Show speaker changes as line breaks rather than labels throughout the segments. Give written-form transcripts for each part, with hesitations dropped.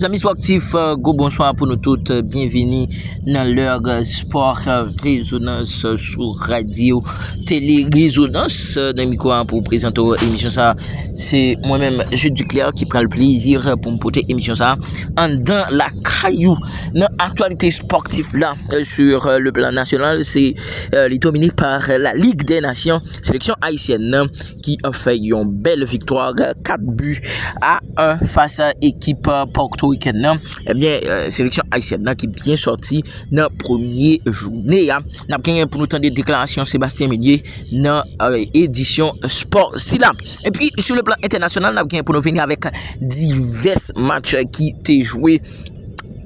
Amis sportifs, go bonsoir pour nous toutes. Bienvenue dans leur sport résonance sur radio télé résonance. Dans le micro pour présenter l'émission ça. C'est moi-même Jules Duclerc qui prend le plaisir pour me porter l'émission ça dans la caillou. Dans l'actualité sportive là sur le plan national, c'est dominé par la Ligue des Nations, sélection haïtienne qui a fait une belle victoire 4 buts à 1 face à l'équipe portoricaine. Eh bien, sélection haïtienne qui est bien sortie dans la première journée. Nous avons pour nous temps de déclaration Sébastien Meunier dans l'édition sport. Et puis, sur le plan international, nous avons pour nous venir avec divers matchs qui étaient joués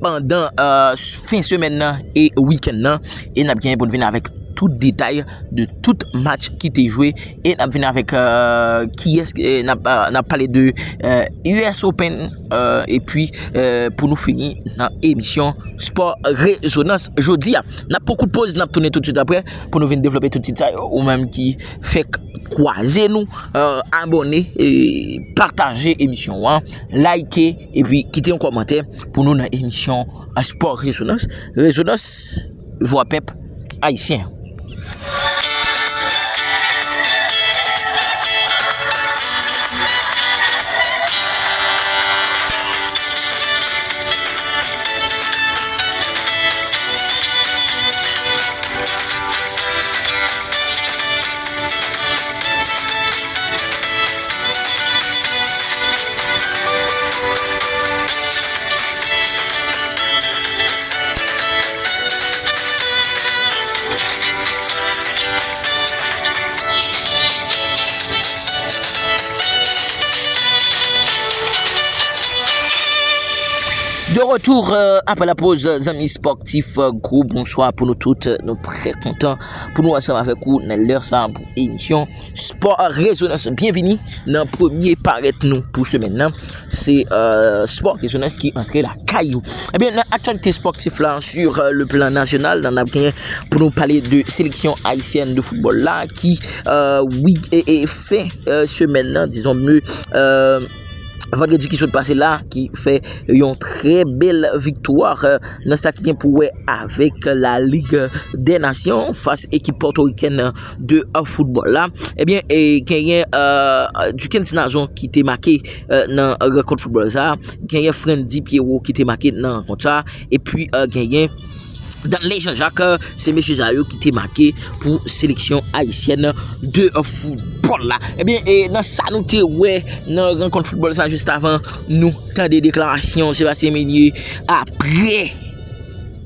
pendant fin de semaine et week-end. Et nous avons pour nous venir avec tout détail de tout match qui était joué et n'a venu avec qui est n'a parlé de US Open et puis pour nous finir dans émission sport résonance jeudi n'a beaucoup de pause n'a tourné tout de suite après pour nous venir développer tout de suite ou même qui fait croiser nous abonner et partager émission liker et puis quitter un commentaire pour nous dans émission sport résonance voix pep haïtien. De retour après la pause, amis sportifs, gros bonsoir pour nous toutes. Nous très contents pour nous ensemble avec vous dans l'heure ça pour émission Sport Résonance. Bienvenue dans le premier paraître nous pour ce maintenant. C'est Sport Résonance qui entre la caillou. Eh bien, dans l'actualité sportive là sur le plan national, dans la pour nous parler de sélection haïtienne de football là qui oui et fait ce maintenant disons mieux vendredi qui s'est passé là qui fait une très belle victoire dans ça qui vient pour avec la Ligue des Nations face à l'équipe portoricaine de football là. Eh bien gagné du Nazon qui était marqué dans le rencontre football ça, gagné Frendi Pierrot qui était marqué dans rencontre ça et puis gagné dans les Jean-Jacques, c'est M. Zayo qui était marqué pour sélection haïtienne de football là. Eh bien, dans ça nous t'es ouais dans rencontre football ça juste avant nous tant des déclarations Sébastien Meunier après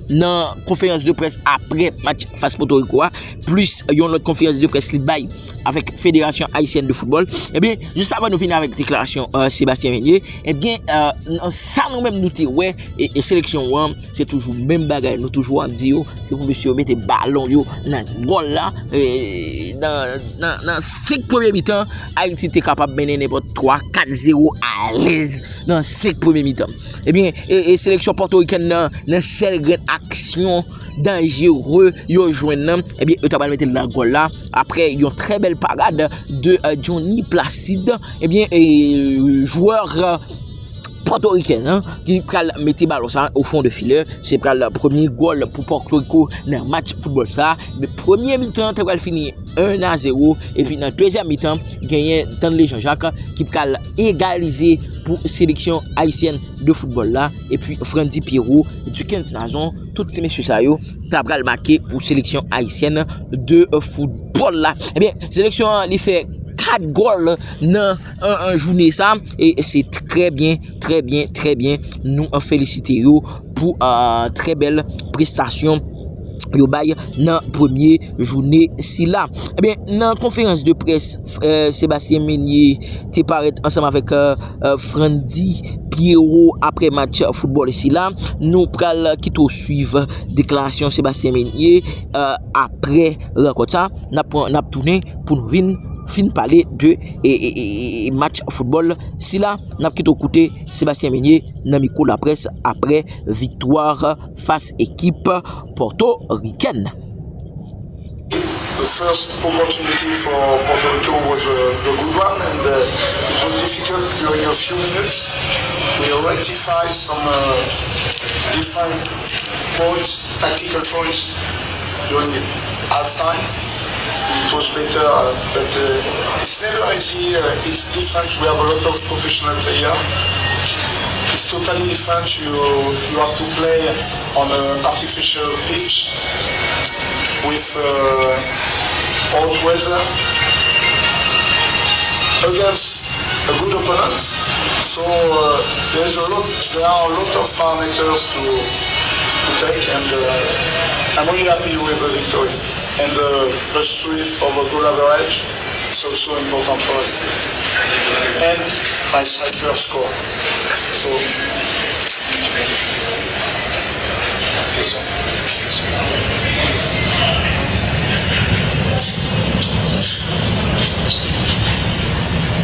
dans conférence de presse après match face Porto Rico plus une autre conférence de presse bail avec Fédération haïtienne de football. Eh bien juste avant nous finir avec déclaration Sébastien Meunier, eh bien ça nous même nous t'es ouais et sélection c'est toujours même bagaille nous toujours en dire c'est pour monsieur mettre ballon yo dans goal là dans 5 premiers mi-temps Haïti était capable de mener n'importe 3-4-0 à l'aise dans 5 premiers mi-temps. Eh bien et sélection portoricaine dans seule grande action dangereux yo joindre et bien eux t'a mettre dans goal là après une très belle parade de Johnny Placide et bien joueur portoricain qui pral mettre ballon ça au fond de filet, c'est pral le premier goal pour Porto Rico dans match football ça. Mais premier mi-temps tu va finir 1-0 et puis dans deuxième mi-temps gagner dans les Jean-Jacques qui pral égaliser pour sélection haïtienne de football là et puis Frendi Pierrot du Nazon tous ces messieurs ça yo t'a pral marqué pour sélection haïtienne de football là. Eh bien sélection il fait 4 goals dans un journée ça et c'est très bien nous féliciter yo pour très belle prestation yo bay dans premier journée si là. Eh bien dans conférence de presse Sébastien Meunier t'est paraît ensemble avec Frendi Pierrot après match football ici là nous pral quitter suivre déclaration Sébastien Meunier après rencontre ça n'a tourné pour nous venir fin parler de match football si là n'a quitté côté Sébastien Meunier dans micro la presse après victoire face équipe portoricaine.
the first opportunity for Puerto Rico was a good one, and it was difficult during a few minutes. We rectified some different points, tactical points during halftime. It was better, but it's never easy. It's different. We have a lot of professional players. It's totally different. You have to play on an artificial pitch with hot weather against a good opponent. So there are a lot of parameters to take, and I'm really happy with the victory. And +3 for the goal average, it's also important for us. And my striker score. So,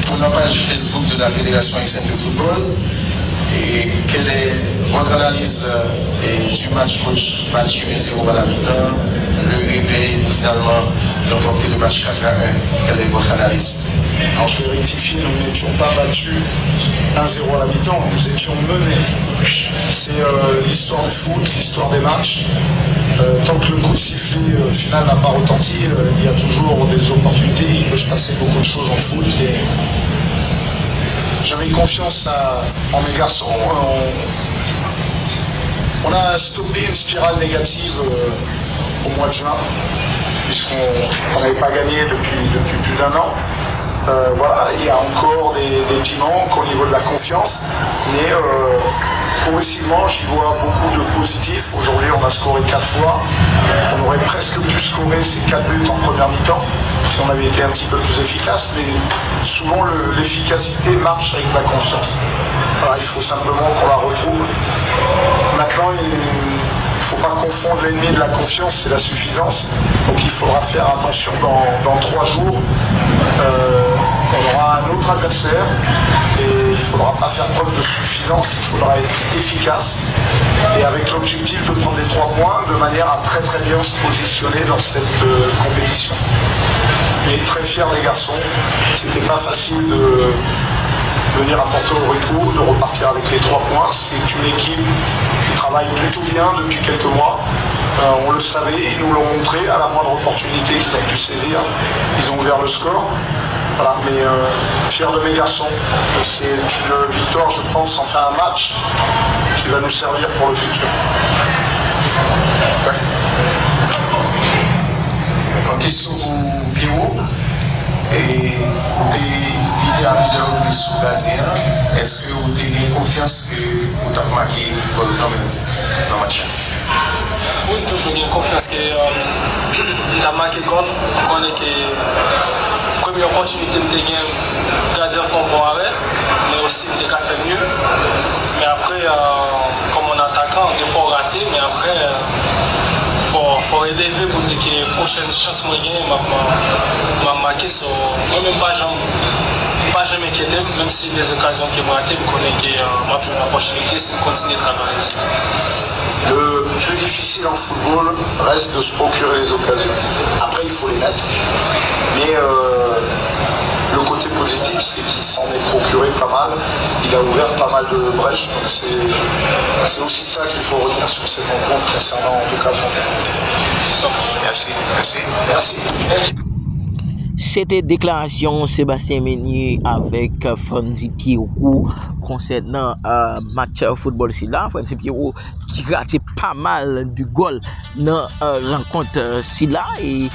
pour la page Facebook de la Fédération haïtienne de football, et quelle est votre analyse du match coach battu 0 à la mi-temps, le réveil finalement d'emporter le match 4-1? Quelle est votre analyse?
Alors je vais rectifier, nous n'étions pas battus 1-0 à la mi-temps, nous étions menés. C'est l'histoire du foot, l'histoire des matchs. Tant que le coup de sifflet final n'a pas retenti, il y a toujours des opportunités, il peut se passer beaucoup de choses en foot. Et j'avais confiance en mes garçons. On a stoppé une spirale négative au mois de juin, puisqu'on n'avait pas gagné depuis plus d'1 an. Voilà, il y a encore des petits manques au niveau de la confiance, mais progressivement j'y vois beaucoup de positifs. Aujourd'hui on a scoré 4 fois, on aurait presque pu scorer ces 4 buts en première mi-temps si on avait été un petit peu plus efficace, mais souvent l'efficacité marche avec la confiance. Voilà, il faut simplement qu'on la retrouve. Maintenant il ne faut pas confondre l'ennemi de la confiance, c'est la suffisance. Donc il faudra faire attention dans 3 jours. On aura un autre adversaire et il ne faudra pas faire preuve de suffisance, il faudra être efficace et avec l'objectif de prendre les 3 points de manière à très très bien se positionner dans cette compétition. Mais très fier des garçons, c'était pas facile de venir à Porto Rico, de repartir avec les 3 points. C'est une équipe qui travaille plutôt bien depuis quelques mois. On le savait, ils nous l'ont montré, à la moindre opportunité, ils ont pu saisir, ils ont ouvert le score. Voilà, mais fier de mes garçons. C'est une victoire, je pense, enfin un match qui va nous servir pour le futur.
En question pour Pierrot, et vous avez à plusieurs reprises sous gardien, est-ce que vous avez confiance que vous avez marqué quand même dans le match?
Oui, toujours bien confiance que nous avons marqué contre. On connaît que la première opportunité de gagner, gardien font bon arrêt, mais aussi nous avons fait mieux. Mais après, comme on attaquant, des fois on raté, mais après, il faut relever pour dire que la prochaine chance que je gagne, m'a marqué. Moi-même, pas jamais inquiété, même si les occasions que je raté, je connais que ma première opportunité, c'est de continuer de travailler.
Le plus difficile en football reste de se procurer les occasions. Après, il faut les mettre. Mais le côté positif, c'est qu'il s'en est procuré pas mal. Il a ouvert pas mal de brèches. Donc c'est aussi ça qu'il faut retenir sur cette rencontre concernant en tout cas Fontaine. Merci.
C'était déclaration Sébastien Meunier avec Franzi Pierrot concernant match football si là. Franzi Pierrot qui raté pas mal du goal dans rencontre si là et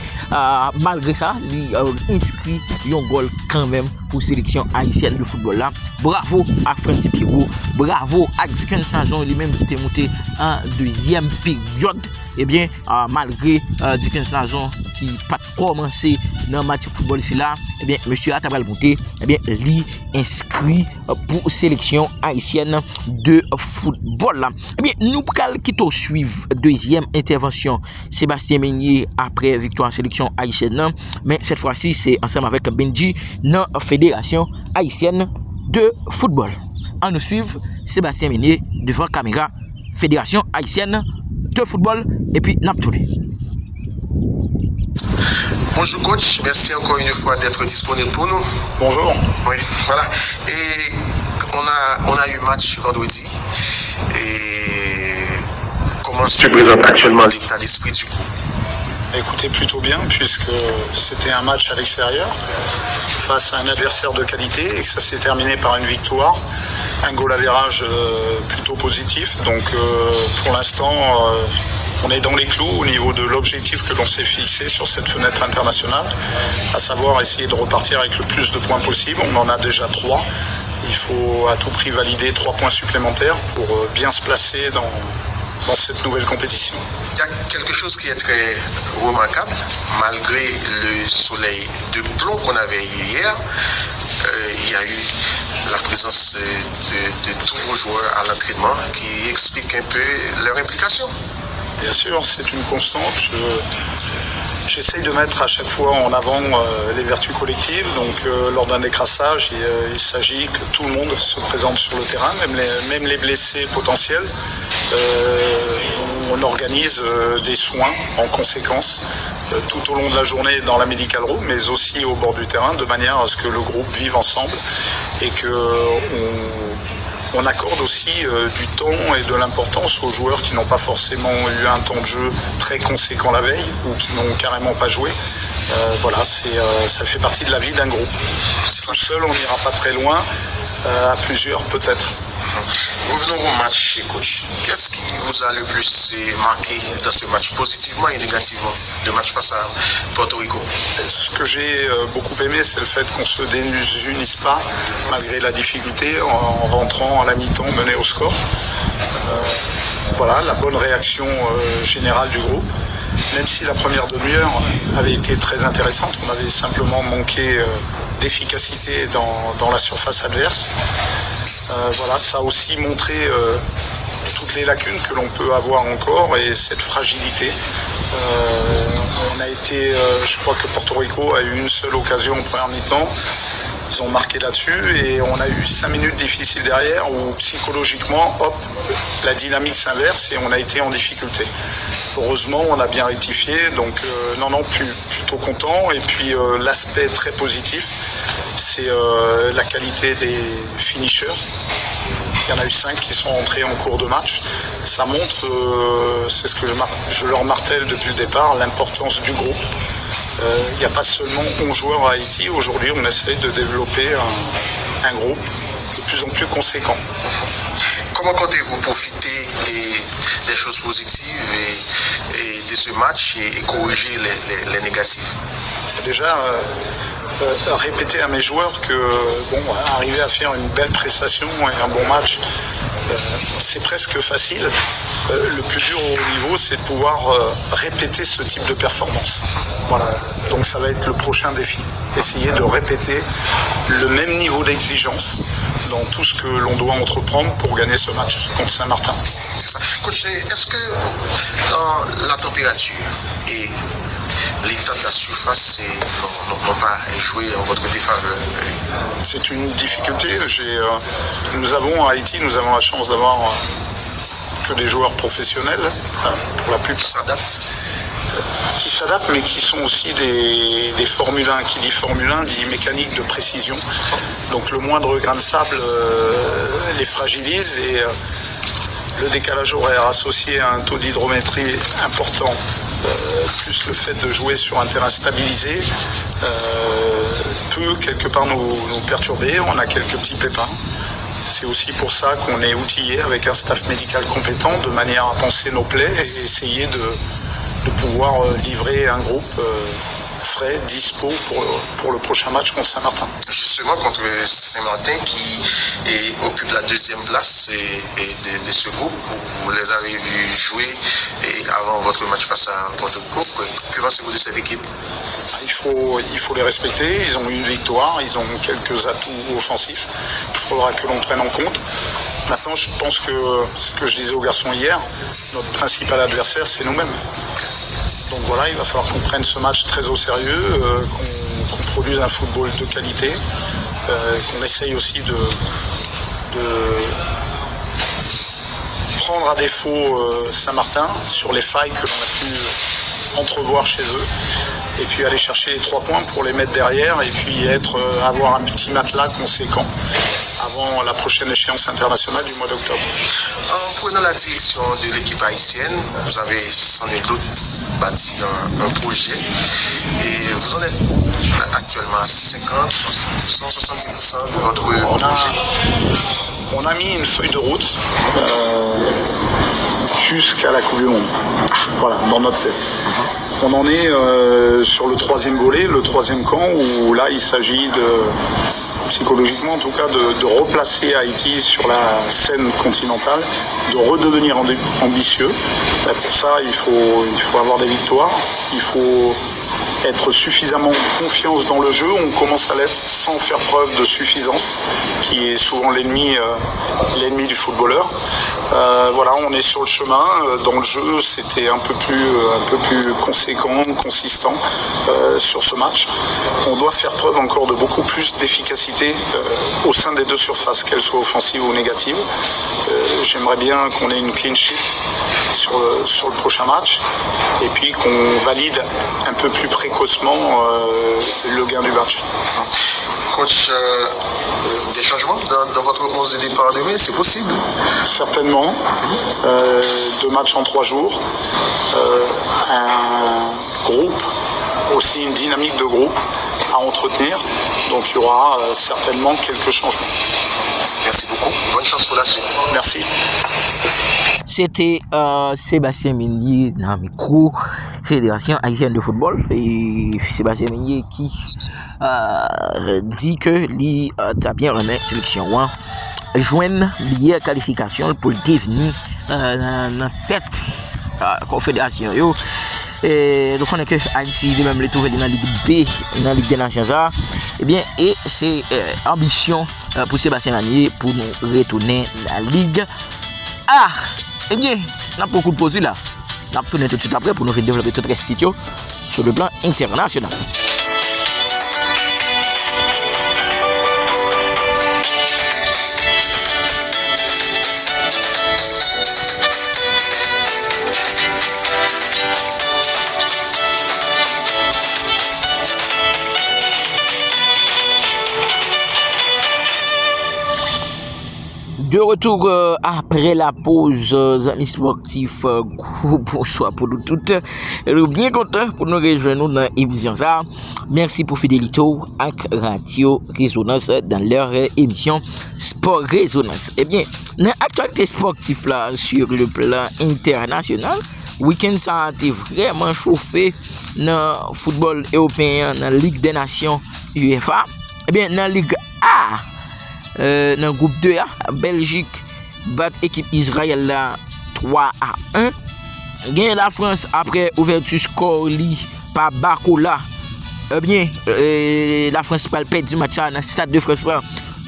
malgré ça, il a inscrit un goal quand même pour sélection haïtienne de football là. Bravo à Franzi Pierrot, bravo à Dickens Saint-Jean lui-même qui était monté en deuxième période. Eh bien, malgré Dickens Saint-Jean qui pas commencé dans le match de football ici là, eh bien, monsieur a tabal monté, eh bien, lui inscrit pour sélection haïtienne de football là. Eh bien, nous allons quitter suivre deuxième intervention Sébastien Meunier après victoire en sélection haïtienne, mais cette fois-ci c'est ensemble avec Benji dans la fédération haïtienne de football. On nous suivre Sébastien Meunier devant caméra fédération haïtienne de football et puis Naptoulé.
Bonjour coach, merci encore une fois d'être disponible pour nous.
Bonjour.
Oui, voilà. Et on a eu match vendredi. Et comment tu présentes actuellement l'état d'esprit du groupe?
Écoutez, plutôt bien, puisque c'était un match à l'extérieur face à un adversaire de qualité et que ça s'est terminé par une victoire. Un goal average plutôt positif. Donc pour l'instant, on est dans les clous au niveau de l'objectif que l'on s'est fixé sur cette fenêtre internationale, à savoir essayer de repartir avec le plus de points possible. On en a déjà 3. Il faut à tout prix valider 3 points supplémentaires pour bien se placer dans cette nouvelle compétition.
Il y a quelque chose qui est très remarquable, malgré le soleil de plomb qu'on avait eu hier, il y a eu la présence de tous vos joueurs à l'entraînement qui explique un peu leur implication.
Bien sûr, c'est une constante. J'essaye de mettre à chaque fois en avant les vertus collectives. Donc, lors d'un décrassage, il s'agit que tout le monde se présente sur le terrain, même les blessés potentiels. On organise des soins en conséquence tout au long de la journée dans la medical room, mais aussi au bord du terrain, de manière à ce que le groupe vive ensemble et qu'on accorde aussi du temps et de l'importance aux joueurs qui n'ont pas forcément eu un temps de jeu très conséquent la veille ou qui n'ont carrément pas joué. Voilà, ça fait partie de la vie d'un groupe. Tout seul, on n'ira pas très loin, à plusieurs peut-être.
Revenons au match, coach. Qu'est-ce qui vous a le plus marqué dans ce match, positivement et négativement, le match face à Porto Rico?
Ce que j'ai beaucoup aimé, c'est le fait qu'on ne se désunisse pas, malgré la difficulté, en rentrant à la mi-temps mené au score. Voilà, la bonne réaction générale du groupe. Même si la première demi-heure avait été très intéressante, on avait simplement manqué d'efficacité dans la surface adverse. Voilà, ça a aussi montré toutes les lacunes que l'on peut avoir encore et cette fragilité. On a été, je crois que Porto Rico a eu une seule occasion en première mi-temps. Ils ont marqué là-dessus et on a eu 5 minutes difficiles derrière où psychologiquement, hop, la dynamique s'inverse et on a été en difficulté. Heureusement, on a bien rectifié, donc plutôt content. Et puis l'aspect très positif, c'est la qualité des finishers. Il y en a eu 5 qui sont entrés en cours de match. Ça montre, c'est ce que je leur martèle depuis le départ, l'importance du groupe. Il n'y a pas seulement 11 joueurs à Haïti. Aujourd'hui, on essaie de développer un groupe de plus en plus conséquent.
Comment comptez-vous profiter des choses positives et de ce match et corriger les négatifs?
Déjà, répéter à mes joueurs que arriver à faire une belle prestation et un bon match, c'est presque facile. Le plus dur au niveau, c'est de pouvoir répéter ce type de performance. Voilà. Donc ça va être le prochain défi. Essayer de répéter le même niveau d'exigence dans tout ce que l'on doit entreprendre pour gagner ce match contre Saint-Martin.
C'est ça. Coach, est-ce que dans la température et l'état de la surface n'ont pas joué en votre défaveur?
C'est une difficulté. Nous avons à Haïti, nous avons la chance d'avoir que des joueurs professionnels, pour la plupart qui s'adaptent, mais qui sont aussi des Formule 1. Qui dit Formule 1 dit mécanique de précision. Donc le moindre grain de sable les fragilise et le décalage horaire associé à un taux d'hydrométrie important, plus le fait de jouer sur un terrain stabilisé, peut quelque part nous perturber. On a quelques petits pépins. C'est aussi pour ça qu'on est outillé avec un staff médical compétent de manière à penser nos plaies et essayer de pouvoir livrer un groupe frais, dispo pour le prochain match contre Saint-Martin.
Justement contre Saint-Martin qui occupe la 2e place de ce groupe. Vous les avez vus jouer avant votre match face à Porto Rico. Que pensez-vous de cette équipe?
Il faut les respecter. Ils ont eu une victoire, ils ont quelques atouts offensifs. Il faudra que l'on prenne en compte. Maintenant, je pense que ce que je disais aux garçons hier, notre principal adversaire, c'est nous-mêmes. Donc voilà, il va falloir qu'on prenne ce match très au sérieux, qu'on produise un football de qualité, qu'on essaye aussi de prendre à défaut Saint-Martin sur les failles que l'on a pu entrevoir chez eux. Et puis aller chercher les 3 points pour les mettre derrière et puis avoir un petit matelas conséquent avant la prochaine échéance internationale du mois d'octobre.
En prenant la direction de l'équipe haïtienne, vous avez sans nul doute bâti un projet et vous en êtes actuellement à 50, 60%, 70% de votre projet.
On a mis une feuille de route jusqu'à la Coupe du Monde. Voilà, dans notre tête. On en est sur le 3e volet, le 3e camp, où là il s'agit psychologiquement en tout cas, de replacer Haïti sur la scène continentale, de redevenir ambitieux. Pour ça, il faut avoir des victoires, il faut être suffisamment confiance dans le jeu. On commence à l'être sans faire preuve de suffisance, qui est souvent l'ennemi du footballeur. Voilà, on est sur le chemin. Dans le jeu, c'était un peu plus conséquent, consistant sur ce match. On doit faire preuve encore de beaucoup plus d'efficacité au sein des 2 surfaces, qu'elles soient offensives ou négatives. J'aimerais bien qu'on ait une clean sheet sur le prochain match et puis qu'on valide un peu plus précocement le gain du match.
Coach, des changements dans votre 11 de départ demain, c'est possible?
Certainement. 2 matchs en 3 jours. Un groupe, aussi une dynamique de groupe à entretenir. Donc il y aura certainement quelques changements.
Merci beaucoup. Bonne chance pour la suite.
Merci.
C'était Sébastien Meunier dans le micro Fédération haïtienne de football. Et Sébastien Meunier qui dit que lui a bien remis sélection 1 joindre meilleure qualification pour devenir dans tête confédération yo. Et donc on est que Haïti lui-même les trouver dans la Ligue B, dans la Ligue des Nations ça. Et bien et c'est ambition pour Sébastien Meunier pour nous retourner la Ligue A. Eh bien, on a beaucoup de pauses là. On va tourner tout de suite après pour nous faire développer toute restitution sur le plan international. De retour après la pause, amis sportifs, bonsoir pour nous toutes. Bien content pour nous rejoindre dans l'émission ça. Merci pour fidélité avec Radio Résonance dans leur émission Sport Résonance. Eh bien, dans l'actualité sportive là sur le plan international, week-end ça a été vraiment chauffé dans le football européen, dans la Ligue des Nations UEFA. Eh bien, dans la Ligue A. Dans le groupe 2A, Belgique bat équipe Israël là 3-1. Gagne la France après ouverture score li par Bakola. Eh bien, la France va perdre du match dans le stade de France là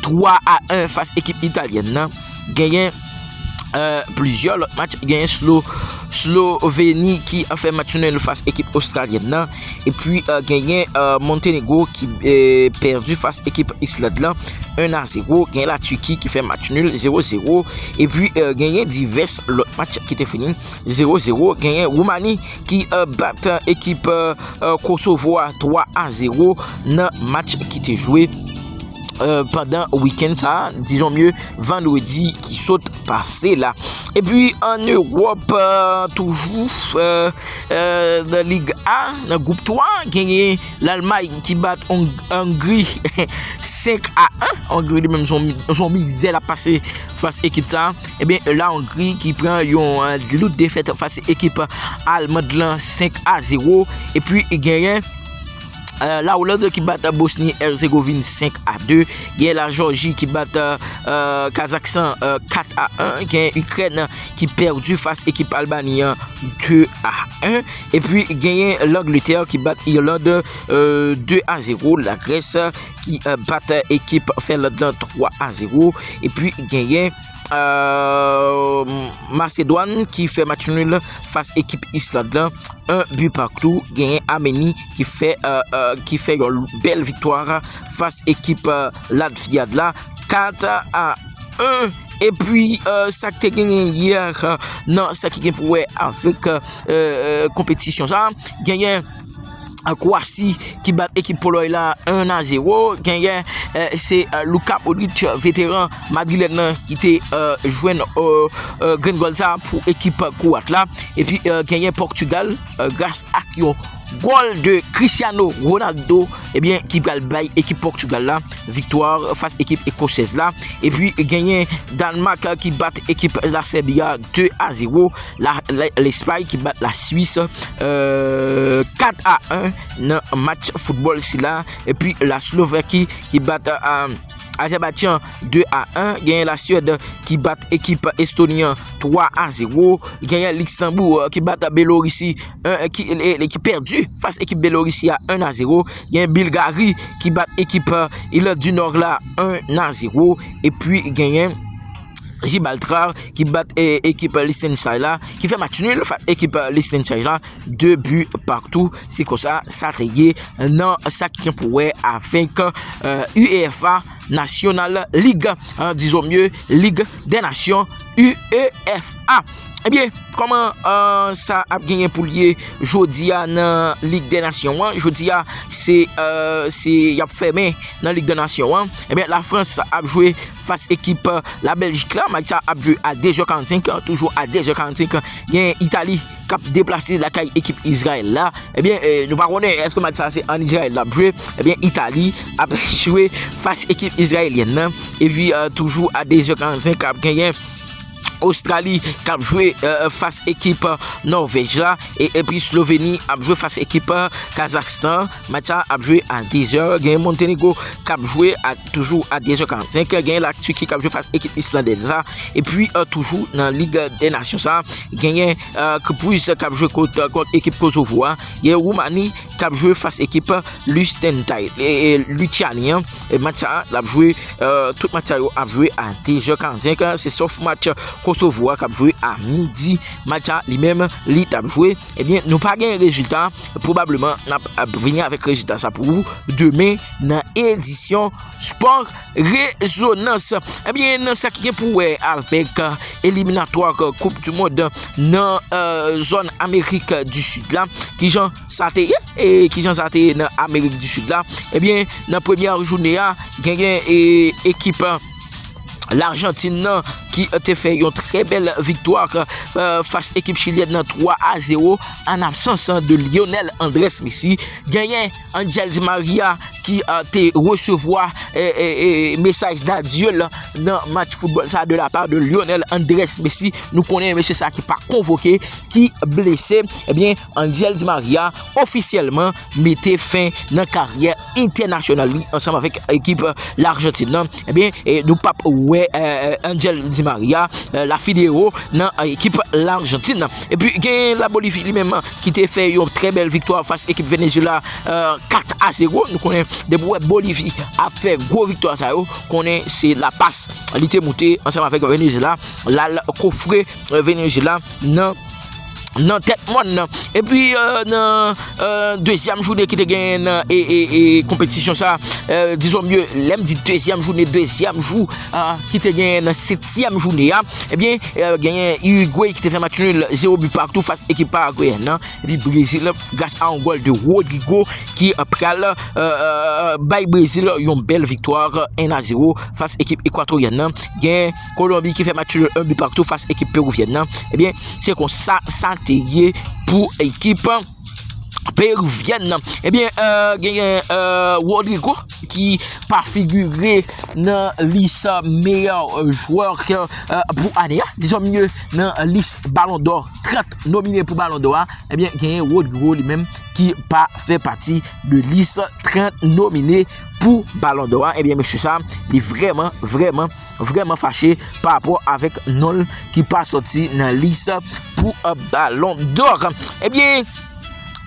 3-1 face équipe italienne. Gagne plusieurs matchs, gagne Slovénie qui a fait match nul face équipe australienne et puis gagné Monténégro qui est perdu face équipe Islande 1-0, gagné la Turquie qui fait match nul 0-0 et puis gagné divers l'autre match qui était fini 0-0, gagné Roumanie qui bat équipe Kosovo 3-0 dans match qui était joué pendant le week-end ça, disons mieux vendredi qui saute passé là. Et puis en Europe toujours dans la Ligue A, dans le groupe 3, gagné l'Allemagne qui bat Hongrie 5-1. Hongrie même son misère à passer face à l'équipe ça. Et bien la Hongrie qui prend une lourde défaite face à l'équipe allemande 5-0 et puis il gagne la Hollande qui bat Bosnie-Herzégovine 5-2. Il y a la Géorgie qui bat Kazakhstan 4-1. Il y a l'Ukraine qui perdu face à l'équipe Albanie 2-1. Et puis il y a l'Angleterre qui bat Irlande 2-0. La Grèce qui bat l'équipe Finlande 3-0. Et puis il y a Macédoine qui fait match nul face à l'équipe Islande 1 but partout. Gagné Arménie qui fait une belle victoire face à l'équipe Latvia 4-1. et puis ça qui gagné hier non ça qui pour avec compétition ça gagné Croatie qui bat équipe Pologne là 1-0. Gagné c'est Luka Modric vétéran madrilène qui était joint Green Goal ça pour équipe croate là et puis gagné Portugal grâce à goal de Cristiano Ronaldo et bien qui va bailler équipe Portugal là victoire face équipe écossaise là et puis gagné Danemark qui bat équipe la Serbie 2-0 l'Espagne qui bat la Suisse 4-1 dans match football si là et puis la Slovaquie qui bat Azerbaïdjan 2-1, gagne la Suède qui bat équipe estonienne 3-0, gagne l'Istanbul qui bat Biélorussie qui perdu face équipe Biélorussie à 1-0, gagne Bulgarie qui bat équipe Île du Nord là 1-0 et puis gagne Gibraltar qui bat équipe Liechtenstein là qui fait match nul équipe Liechtenstein là 2 buts partout c'est comme ça ça taillé non ça qui pourrait avec UEFA National League disons mieux Ligue des Nations UEFA. Eh bien, comment ça a gagné pour lier jodi à dans Ligue des Nations? Jodi à c'est y a fermé dans Ligue des Nations. Eh bien, la France a joué face équipe la Belgique là, match a joué à 2h45, toujours à 2h45. Il y a Italie qui a déplacé la équipe Israël là. Eh bien, nous pas connaître est-ce que match ça c'est en Israël là joué. Eh bien, Italie a joué face équipe israélienne et puis toujours à 2h45 a gagné Australie qui a joué face équipe Norvège là et puis Slovénie a joué face équipe Kazakhstan. Match a joué à 10h. Gagne Monténégro qui a joué toujours à 10h45. Gagne la Turquie qui a joué face équipe islandaise là et puis toujours dans Ligue des Nations ça gagne Kypros qui a joué contre équipe Kosovo. Gagne Roumanie qui a joué face équipe Liechtenstein et Lituanie. Et match a joué tout match a joué à 10h45. C'est sauf match Kosovo qui a joué à midi match lui-même lui a joué et bien nous pas gagné résultat probablement n'a venir avec résultat ça pour vous demain dans édition sport résonance et bien dans ça qui est pour avec éliminatoire coupe du monde dans zone Amérique du Sud là qui Jean Saté et qui Jean Saté dans Amérique du Sud là et bien dans première journée a gagné équipe l'Argentine qui a fait une très belle victoire face à l'équipe chilienne 3-0 en absence de Lionel Andrés Messi. Gagné Angel Di Maria qui a été recevoir message d'adieu dans le match football ça de la part de Lionel Andrés Messi. Nous connaissons monsieur ça qui pas convoqué, qui blessé. Eh bien Angel Di Maria officiellement mettait fin dans la carrière internationale ensemble avec l'équipe l'Argentine. Eh bien nous pas Angel Di Maria la Fideo dans l'équipe l'Argentine et puis gagne la Bolivie lui-même qui t'a fait une très belle victoire face à l'équipe Venezuela 4-0. Nous connaissons des Bolivie a fait gros victoire ça connaît c'est la passe il était monté ensemble avec Venezuela la coffret Venezuela non tête monde et puis dans deuxième journée qui te gagne et compétition ça disons mieux l'aime dit deuxième journée deuxième jour qui te gagne dans septième journée et bien gagné Uruguay qui te fait match nul 0 but partout face équipe paraguayenne et puis Brésil grâce à un goal de Rodrigo qui pral by Brésil une belle victoire 1-0 face équipe équatorienne gagne Colombie qui fait match nul 1 but partout face équipe péruvienne et bien c'est comme ça pour équipe péruvienne. Eh bien Rodrigo qui pas figuré dans liste meilleur joueur pour année disons mieux dans liste Ballon d'Or 30 nominés pour Ballon d'Or eh bien gagné Rodrigo lui-même qui pas fait partie de liste 30 nominés pour Ballon d'Or. Eh bien monsieur ça il est vraiment fâché par rapport avec Nol qui pas sorti dans liste pour Ballon d'Or. Eh bien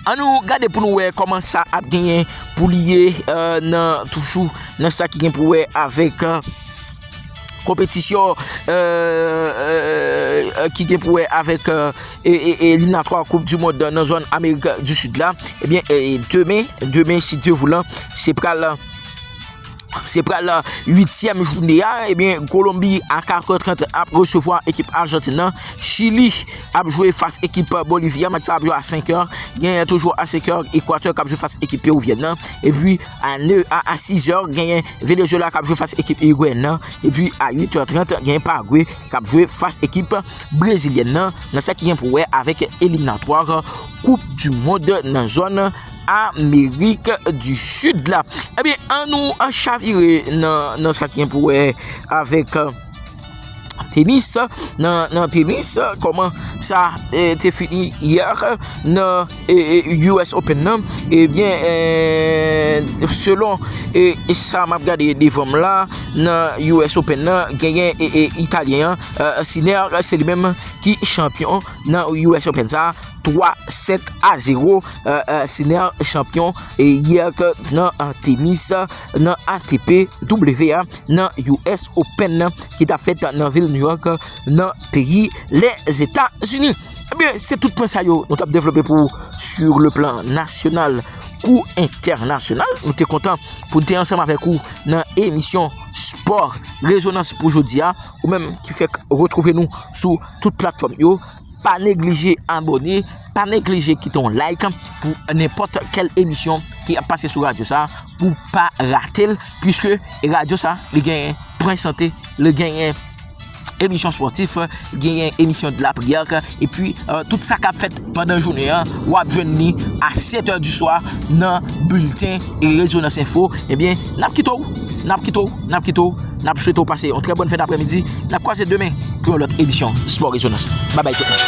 on nous regarder pour nous comment ça a gagné pour lier dans toujours dans ça qui gagne pour avec compétition qui gagne pour avec éliminatoire coupe du monde dans zone Amérique du Sud là. Eh bien demain si Dieu voulant c'est pas c'est pour la 8e journée, et bien Colombie à 4h30 a recevoir équipe Argentine. Chili a joué face équipe Bolivie, match a joué à 5h. Gagne toujours à 5h Équateur qui a joué face équipe péruvienne. Et puis à 6h, gagne Venezuela qui a joué face équipe uruguayenne. Et puis à 8h30, gagne Paraguay qui a joué face équipe brésilienne. Dans ce qui est pour avec éliminatoire Coupe du Monde dans zone Amérique du Sud là. Eh bien, nous en chaviré dans ce qui est pour avec tennis dans tennis comment ça était fini hier dans US Open et bien selon ça m'a regardé devant là dans US Open gagné italien Sinner c'est lui-même qui champion dans US Open ça 3-7-0 Sinner champion et hier dans tennis dans ATP WA dans US Open qui t'a fait dans ville New York dans pays les États-Unis. Eh bien, c'est tout point ça yo nous avons développé pour sur le plan national ou international. Nous sommes contents pour être ensemble avec vous dans l'émission Sport Résonance pour aujourd'hui ou même qui fait retrouver nous sur toute plateforme yo. Pas négliger abonner, pas négliger quitter un like pour n'importe quelle émission qui a passé sur radio ça pour pas rater puisque radio ça le gagne point santé, le gagne émission sportive, gagne émission de la prière et puis tout ça qu'a fait pendant la journée ou à joindre à 7h du soir dans bulletin et résonance info. Eh bien, n'a souhaité passer une très bonne fin d'après-midi. N'a croisé demain pour l'autre émission Sport Résonance. Bye bye tout le monde.